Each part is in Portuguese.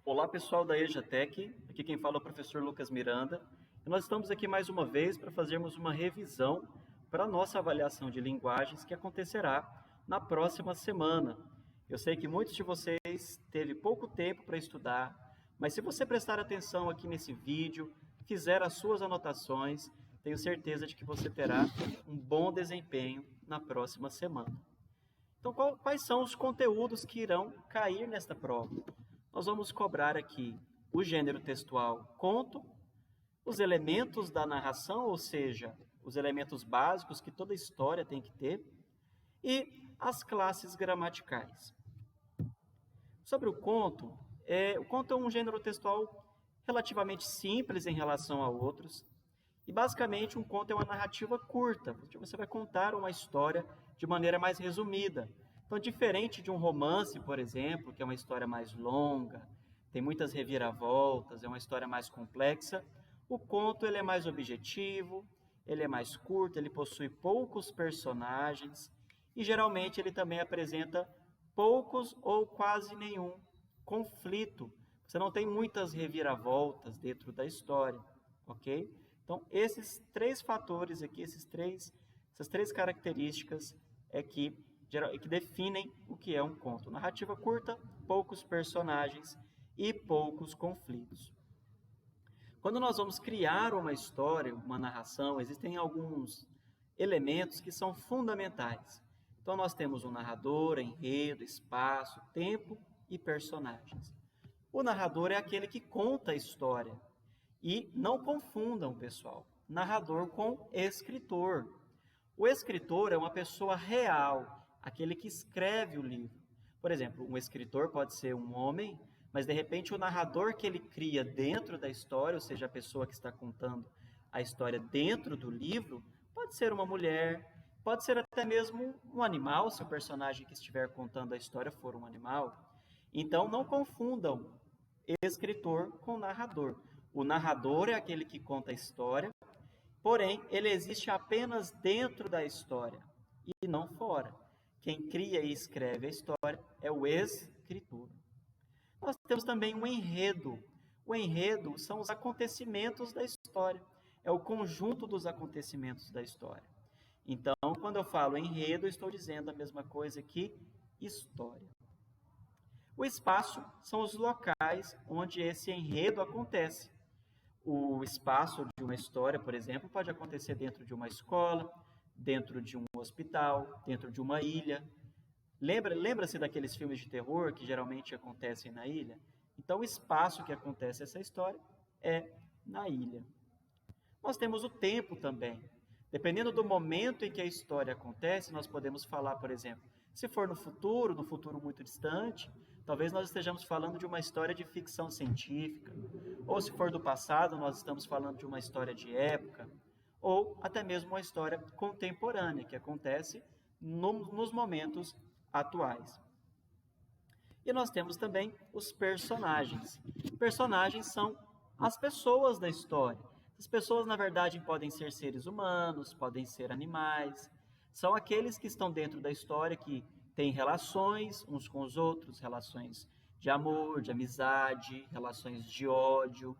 Olá pessoal da EJATEC, aqui quem fala é o professor Lucas Miranda. E nós estamos aqui mais uma vez para fazermos uma revisão para a nossa avaliação de linguagens que acontecerá na próxima semana. Eu sei que muitos de vocês teve pouco tempo para estudar, mas se você prestar atenção aqui nesse vídeo, fizer as suas anotações, tenho certeza de que você terá um bom desempenho na próxima semana. Então, quais são os conteúdos que irão cair nesta prova? Nós vamos cobrar aqui o gênero textual conto, os elementos da narração, ou seja, os elementos básicos que toda história tem que ter, e as classes gramaticais. Sobre o conto é um gênero textual relativamente simples em relação a outros, e basicamente um conto é uma narrativa curta, porque você vai contar uma história de maneira mais resumida. Então, diferente de um romance, por exemplo, que é uma história mais longa, tem muitas reviravoltas, é uma história mais complexa, o conto ele é mais objetivo, ele é mais curto, ele possui poucos personagens e geralmente ele também apresenta poucos ou quase nenhum conflito. Você não tem muitas reviravoltas dentro da história, ok? Então, esses três fatores aqui, essas três características é que definem o que é um conto. Narrativa curta, poucos personagens e poucos conflitos. Quando nós vamos criar uma história, uma narração, existem alguns elementos que são fundamentais. Então, nós temos um narrador, enredo, espaço, tempo e personagens. O narrador é aquele que conta a história. E não confundam, pessoal, narrador com escritor. O escritor é uma pessoa real, aquele que escreve o livro. Por exemplo, um escritor pode ser um homem, mas de repente o narrador que ele cria dentro da história, ou seja, a pessoa que está contando a história dentro do livro, pode ser uma mulher, pode ser até mesmo um animal, se o personagem que estiver contando a história for um animal. Então, não confundam escritor com narrador. O narrador é aquele que conta a história, porém, ele existe apenas dentro da história e não fora. Quem cria e escreve a história é o escritor. Nós temos também um enredo. O enredo são os acontecimentos da história, é o conjunto dos acontecimentos da história. Então, quando eu falo enredo, eu estou dizendo a mesma coisa que história. O espaço são os locais onde esse enredo acontece. O espaço de uma história, por exemplo, pode acontecer dentro de uma escola, dentro de um hospital, dentro de uma ilha. Lembra-se daqueles filmes de terror que geralmente acontecem na ilha? Então, o espaço que acontece essa história é na ilha. Nós temos o tempo também. Dependendo do momento em que a história acontece, nós podemos falar, por exemplo, se for no futuro muito distante, talvez nós estejamos falando de uma história de ficção científica. Ou se for do passado, nós estamos falando de uma história de época. Ou até mesmo uma história contemporânea, que acontece nos momentos atuais. E nós temos também os personagens. Personagens são as pessoas da história. As pessoas, na verdade, podem ser seres humanos, podem ser animais. São aqueles que estão dentro da história, que têm relações uns com os outros, relações de amor, de amizade, relações de ódio.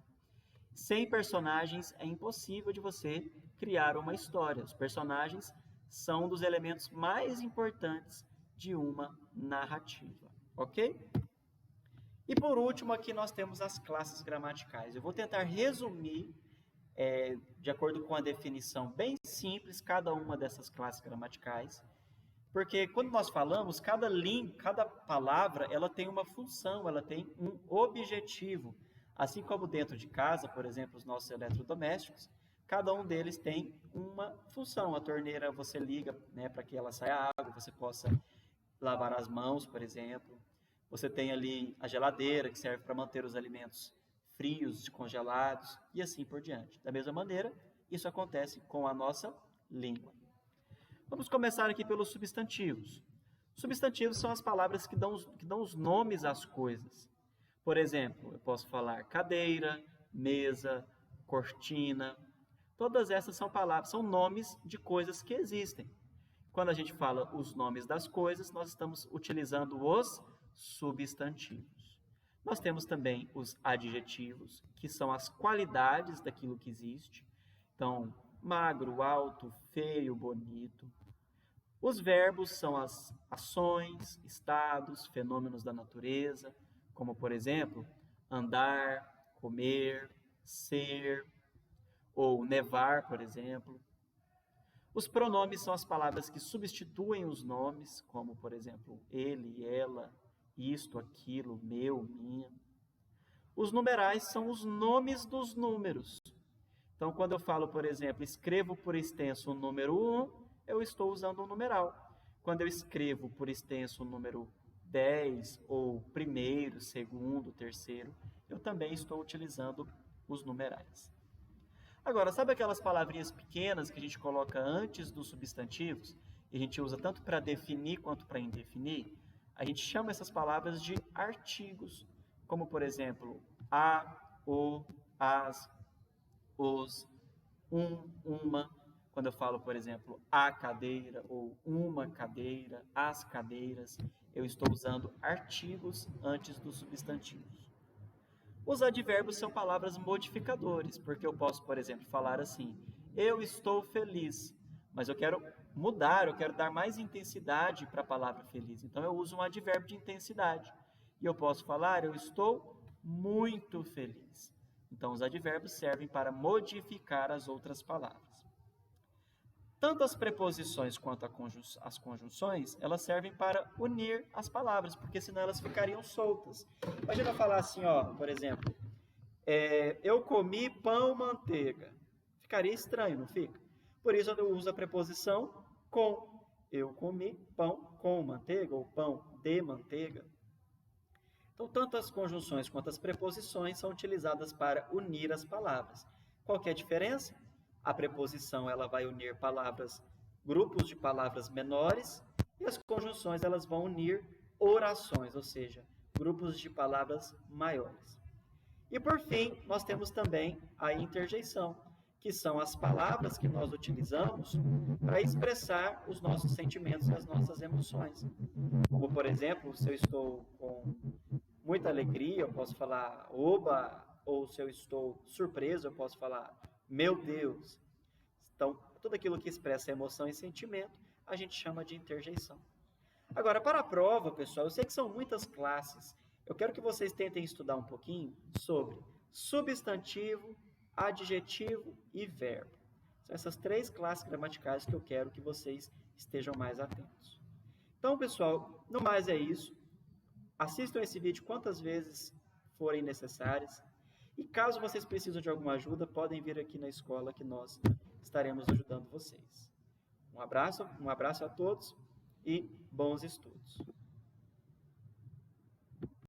Sem personagens é impossível de você criar uma história. Os personagens são um dos elementos mais importantes de uma narrativa, ok? E por último, aqui nós temos as classes gramaticais. Eu vou tentar resumir de acordo com a definição bem simples, cada uma dessas classes gramaticais, porque quando nós falamos, cada palavra ela tem uma função, ela tem um objetivo. Assim como dentro de casa, por exemplo, os nossos eletrodomésticos, cada um deles tem uma função. A torneira você liga, né, para que ela saia água, você possa lavar as mãos, por exemplo. Você tem ali a geladeira, que serve para manter os alimentos frios, congelados e assim por diante. Da mesma maneira, isso acontece com a nossa língua. Vamos começar aqui pelos substantivos. Substantivos são as palavras que dão os nomes às coisas. Por exemplo, eu posso falar cadeira, mesa, cortina. Todas essas são palavras, são nomes de coisas que existem. Quando a gente fala os nomes das coisas, nós estamos utilizando os substantivos. Nós temos também os adjetivos, que são as qualidades daquilo que existe. Então, magro, alto, feio, bonito. Os verbos são as ações, estados, fenômenos da natureza, como, por exemplo, andar, comer, ser, ou nevar, por exemplo. Os pronomes são as palavras que substituem os nomes, como, por exemplo, ele, ela, isto, aquilo, meu, minha. Os numerais são os nomes dos números. Então, quando eu falo, por exemplo, escrevo por extenso o número 1, eu estou usando um numeral. Quando eu escrevo por extenso o número 10, ou primeiro, segundo, terceiro, eu também estou utilizando os numerais. Agora, sabe aquelas palavrinhas pequenas que a gente coloca antes dos substantivos? E a gente usa tanto para definir quanto para indefinir? A gente chama essas palavras de artigos, como, por exemplo, a, o, as, os, uma. Quando eu falo, por exemplo, a cadeira ou uma cadeira, as cadeiras, eu estou usando artigos antes dos substantivos. Os advérbios são palavras modificadores, porque eu posso, por exemplo, falar assim: eu estou feliz, mas eu quero mudar, eu quero dar mais intensidade para a palavra feliz. Então eu uso um advérbio de intensidade. E eu posso falar: eu estou muito feliz. Então os advérbios servem para modificar as outras palavras. Tanto as preposições quanto as conjunções, elas servem para unir as palavras, porque senão elas ficariam soltas. Imagina eu falar assim, ó, por exemplo, eu comi pão, manteiga. Ficaria estranho, não fica? Por isso eu uso a preposição com. Eu comi pão com manteiga, ou pão de manteiga. Então, tanto as conjunções quanto as preposições são utilizadas para unir as palavras. Qual que é a diferença? A preposição ela vai unir palavras, grupos de palavras menores, e as conjunções elas vão unir orações, ou seja, grupos de palavras maiores. E por fim, nós temos também a interjeição, que são as palavras que nós utilizamos para expressar os nossos sentimentos e as nossas emoções. Como, por exemplo, se eu estou com muita alegria, eu posso falar oba, ou se eu estou surpreso, eu posso falar meu Deus. Então, tudo aquilo que expressa emoção e sentimento, a gente chama de interjeição. Agora, para a prova, pessoal, eu sei que são muitas classes. Eu quero que vocês tentem estudar um pouquinho sobre substantivo, adjetivo e verbo. São essas 3 classes gramaticais que eu quero que vocês estejam mais atentos. Então, pessoal, no mais é isso. Assistam esse vídeo quantas vezes forem necessárias. E caso vocês precisem de alguma ajuda, podem vir aqui na escola que nós estaremos ajudando vocês. Um abraço a todos e bons estudos.